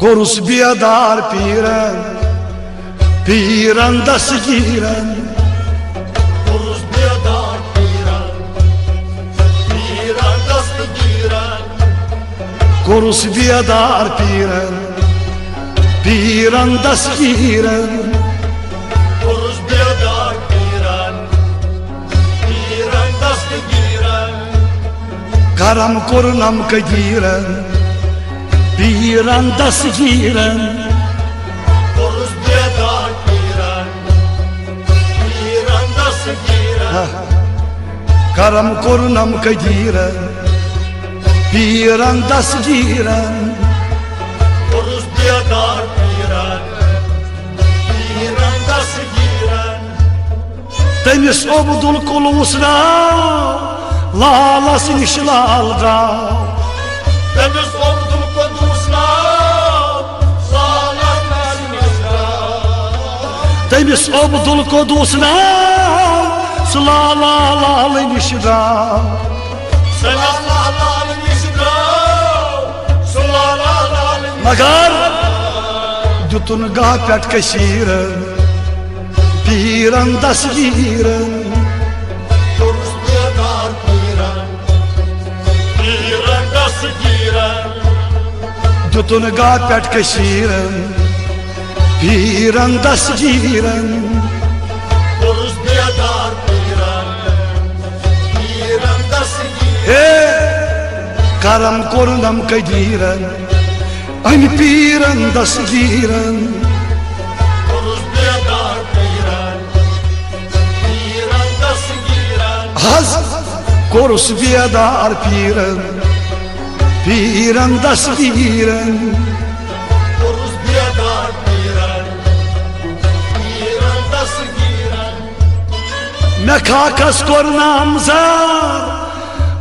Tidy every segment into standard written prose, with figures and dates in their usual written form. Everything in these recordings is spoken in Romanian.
Korus biyadar piren, piren dası giren. Korus biyadar piren, piren dası giren. Korus biyadar piren, piren dası giren. Korus biyadar piren, piren dası giren. Karam korunam ka giren, piren dası giren. Korus biyadar piren, piren dası giren. Karam korunam ka giren, piren dası giren. Korus biyadar piren, piren dası giren. Temiz obdul kulusna, lalasın işlalga. Temiz oldum kodusla, sağlasın işler. Temiz obdul kudusna, slalalın işgal. Sen Allah'ın işler, sularların Magar jutun gafet kaşiren, piren das giren. Korus biyadar piren, piren dası giren. Jutun gafet kaşiren, piren das giren. Korus biyadar piren, piren dası giren. Hey, karam korunam ka giren, aynı piren das giren. Korus biyadar piren, piren dası giren. Az korus biyadar piren, piren das giren. Korus biyadar piren, piren dası giren. Mekakas kornam zar,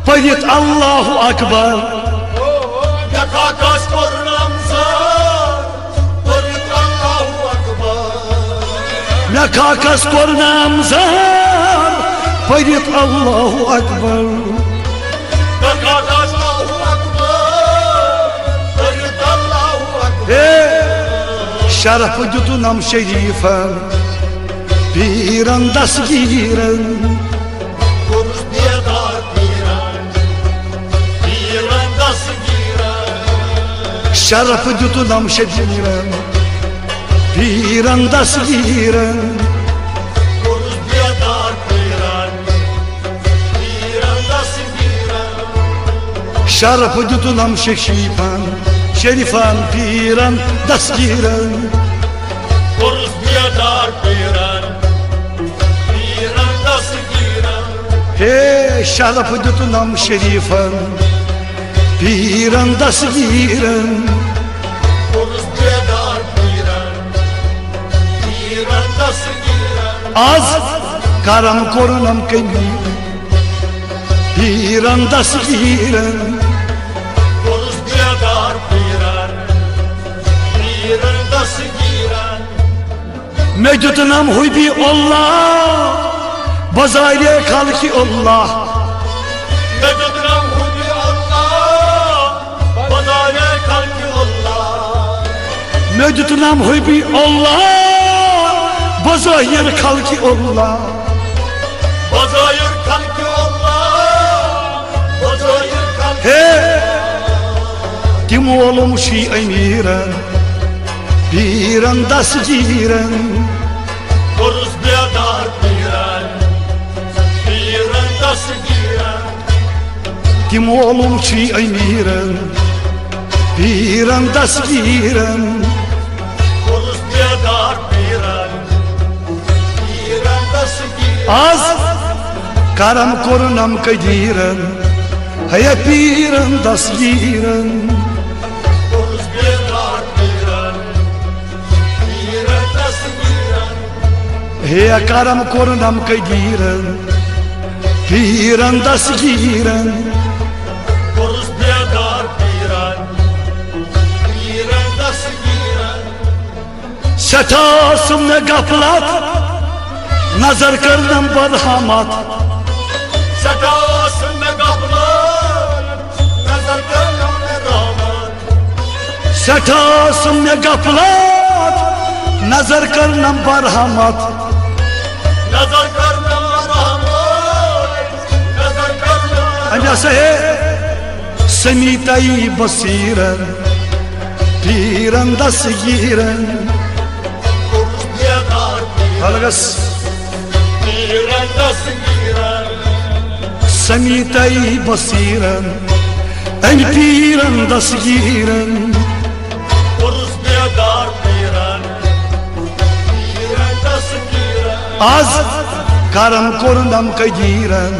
payet Allahu Akbar. Yakakas kornamza, varit Allahu Akbar. Mekakas kornam zar, payet Allahu Akbar. Yakakas Allahu Akbar, varit Allahu Akbar. Hey, şeref jutunam şerifen, piren das giren. Korus biyadar piren, piren dası giren. Şeref jutunam şerifen, piren das giren. Korus biyadar piren, piren dası giren. Şeref jutunam şerifen, şerifan piren das giren. Korus biyadar piren, piren dası giren. Hey, şeref jutunam şerifan, piren das giren. Korus biyadar piren, piren dası giren. Az karam korunam kendi, piren das giren. Korus biyadar piren, piren dası giren. Mecdunam huybi Allah, bazayre kalki Allah. Mecdunam hubi Allah, badane kalki Allah. Mecdunam huybi Allah, bazayre kalki Allah. Bazayır kalki Allah, bazayır kalki. Hey, tim oğlum şi emiren, piren das giren. Korus biyadar piren, piren dası giren. Tim oğlum şi emiren, piren das giren. Korus biyadar piren, piren dası giren. Az karam korunam ka giren, haya piren das giren. Korus biyadar piren, piren dası giren. Haya karam korunam ka giren, piren das giren. Korus biyadar piren, piren dası giren. Setasım ne gaflat, nazar karnam barhamat. Sedasın ne kaplan, nazar kılın ne rahmet. Se tasëm me gaflat Nazar karnam barhamat Nazar karnam barhamat Nazar karnam Anja se Semita i basiren Piren da sigiren Kurus diyadar Halgas Piren da sigiren Semita i basiren En piren da sigiren Kurus diyadar piren Piren da sigiren Az karam korundam kaydiren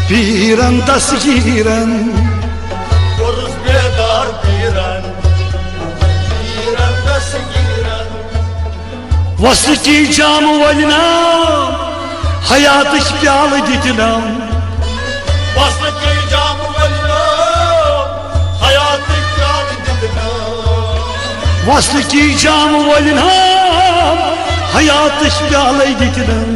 Piren da sigiren Kurus diyadar piren Piren da sigiren Vasliki camı valinam Hayatı piyalı ditinam Vasliki camı valinam Hayatı piyalı ditinam Vasliki camı valinam Hayatı piyalı ditinam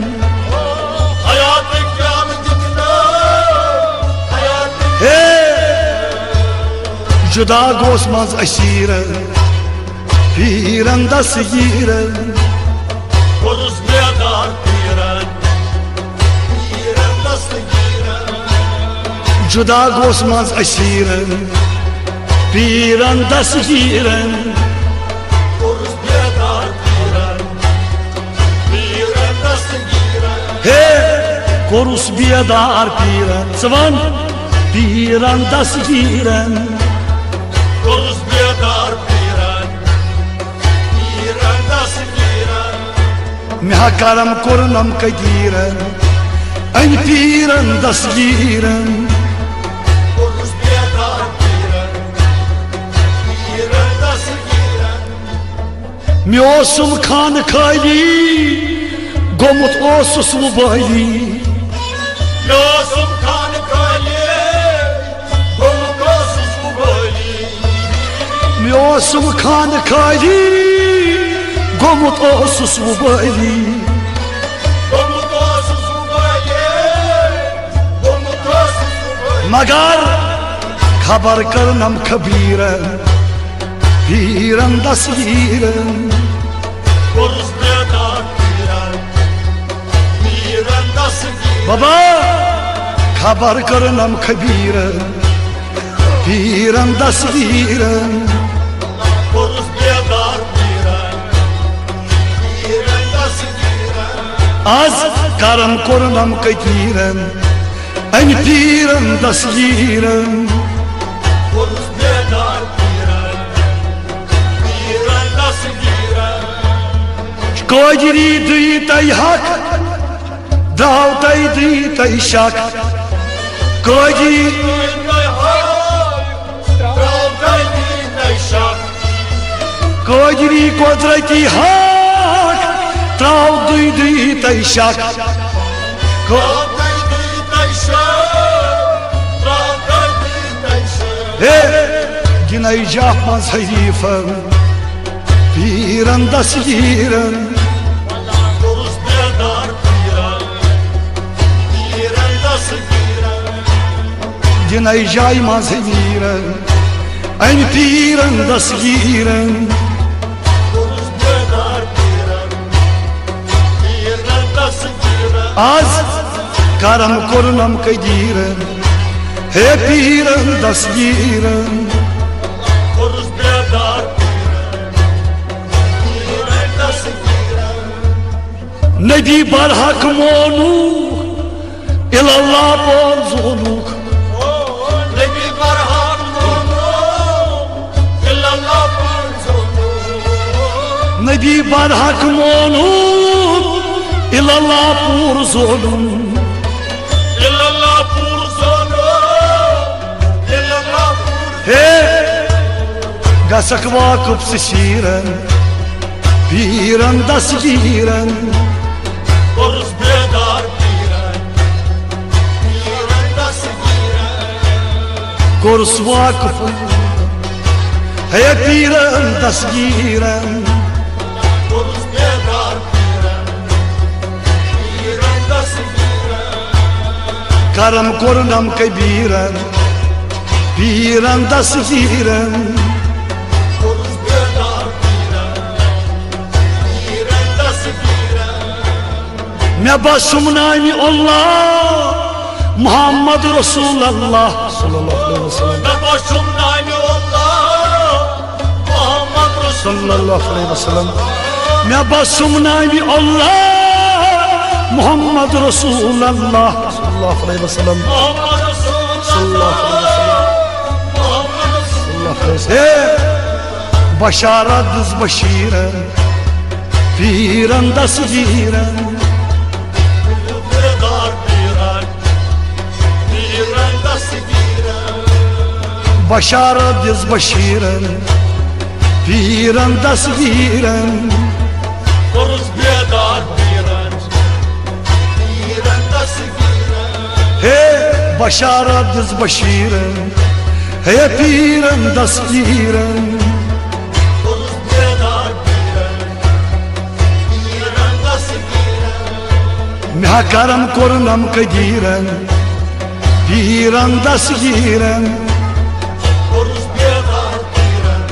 Hayatı piyalı ditinam Hayatı Hey Juda gosmaz aşiren Piren da sigiren Kurus diyadar piren Piren da sigiren Juda gosmaz aşiren Piren da sigiren Kurus diyadar piren Piren da sigiren Hey Korus biyadar piren Sıvan Piren da sigiren Kurus diyadar piren Piren da sigiren Mihakaram korunam kaydiren En piren da sigiren Kurus diyadar piren Piren da sigiren Mi osum kan kayli Gomut osus mubayli Yosum kanı kali Gomukosuz bu böyle Mi osum kan kayli Gomut osus mubayli Gomukosuz bu böyle Gomukosuz bu böyle Magar Kabar karnam kabiren Piren da sigiren Kurus diyadar piren Piren da sigiren Baba Kabar karnam kabiren Piren da sigiren Kurus diyadar piren Piren da sigiren Az karam korunam kaydiren En piren da sigiren Kurus diyadar piren Piren da sigiren Kodiri ditay hak Davtay ditay shak Kodiri Duyday hay Pravday dinay şak Kodiri kodrati hak Travduy ditay shak Pravday dinay şak Pravday dinay şak Hey Ginay jahmaz hayifem Piren da sigiren Kurus diyadar piren Piren da sigiren Ginay jaymaz hayifem En piren da sigiren Kurus diyadar piren Piren da sigiren Az karam korunam kaydiren He piren da sigiren Kurus diyadar piren Piren da sigiren Nebi barhak monu İlallah borzuluk Nebi barhan onu İllallah barzonu Nebi barhak monu İlallah borzuluk İllallah barzonu İllallah barzonu He Gasak vakıf sişiren Piren da sigiren Kurus diyadar piren Piren da sigiren Korus vakıf He piren da sigiren Kurus diyadar piren Piren da sigiren Karam korunam kaybiren Piren da sigiren Me basum nami Allah Muhammed Resulullah sallallahu aleyhi ve sellem. Me başım nami Allah Muhammed Resulullah Sallallahu aleyhi ve sellem. Me basum nami Allah Muhammed Resulullah sallallahu aleyhi ve sellem. Muhammed Resulullah Muhammed Resulullah Başara düz başire Piran da sigiren Bedar Piran da sigiren Başara düz başiren Piran da sigiren Koruz bedar Piran da sigiren Başara düz başiren Piran da sigiren Koruz bedar Piran da sigiren Me karam korunam kadiren Piran da sigiren Koruz bedar Piran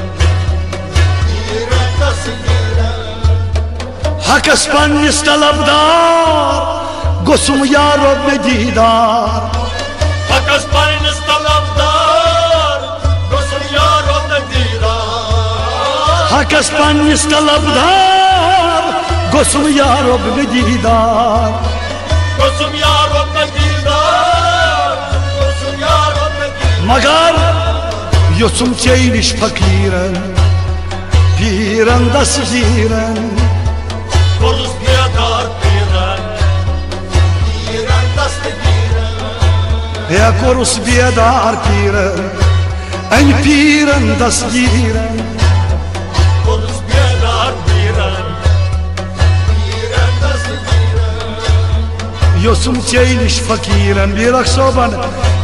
da sigiren Hak Espanis talabdar Gosum ya Rab ne didar Hakas payınız talabdar Gosum yar onda didar Hak Espanis talabdar Gosum ya Rab ne didar Gosum yar onda didar Gosum yar onda didar Magar Yosum çeyniş fakiren Piran da sigiren Koruz bedar Piran da sigiren Ya korus biedar piran En piran da sigiren Koruz bedar Piran da sigiren Yosum çeyniş fakiren Bir aksoban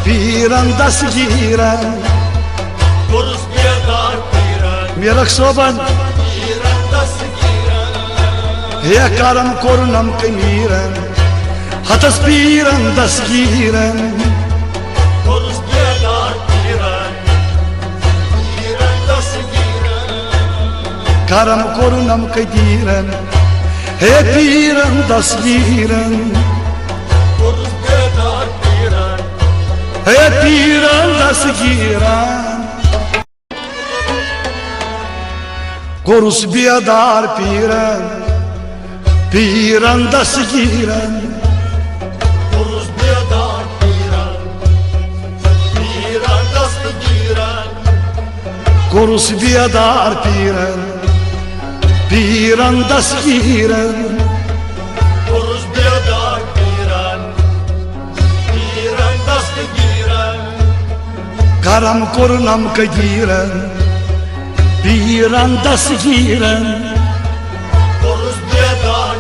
Piran da sigiren Koruz bedar Piran Bir aksoban da sigiren Ya karam korunam kemiren Hatas piran da sigiren Koruz bedar Piran da sigiren Karam korunam kadiren Piran da sigiren Koruz bedar Piran Piran da sigiren Korus biedar piran Piran da sigiren Koruz bedar Piran da sigiren Korus biedar piran Piran da sigiren Koruz bedar Piran da sigiren Karam korunam kadiren Piran da sigiren